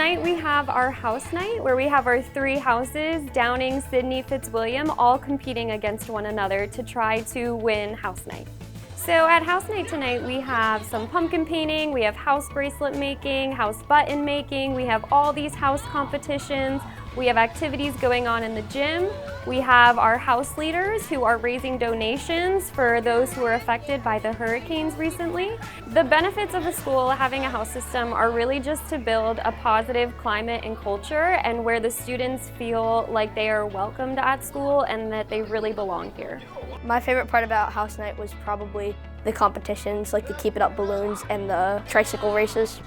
tonight we have our house night where we have our 3 houses, Downing, Sydney, Fitzwilliam, all competing against one another to try to win house night. So at house night tonight we have some pumpkin painting, we have house bracelet making, house button making, we have all these house competitions. We have activities going on in the gym. We have our house leaders who are raising donations for those who were affected by the hurricanes recently. The benefits of a school having a house system are really just to build a positive climate and culture, and where the students feel like they are welcomed at school and that they really belong here. My favorite part about house night was probably the competitions, like the Keep It Up balloons and the tricycle races.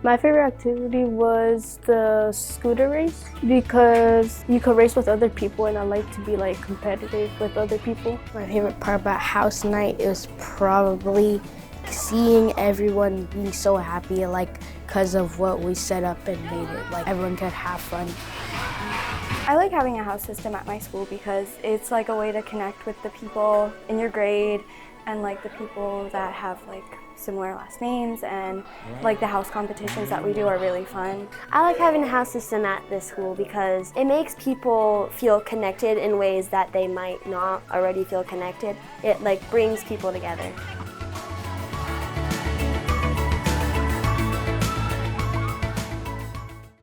My favorite activity was the scooter race because you could race with other people, and I like to be competitive with other people. My favorite part about house night is probably seeing everyone be so happy because of what we set up and made it. Everyone could have fun. I like having a house system at my school because it's a way to connect with the people in your grade and the people that have similar last names, and the house competitions that we do are really fun. I like having a house system at this school because it makes people feel connected in ways that they might not already feel connected. It brings people together.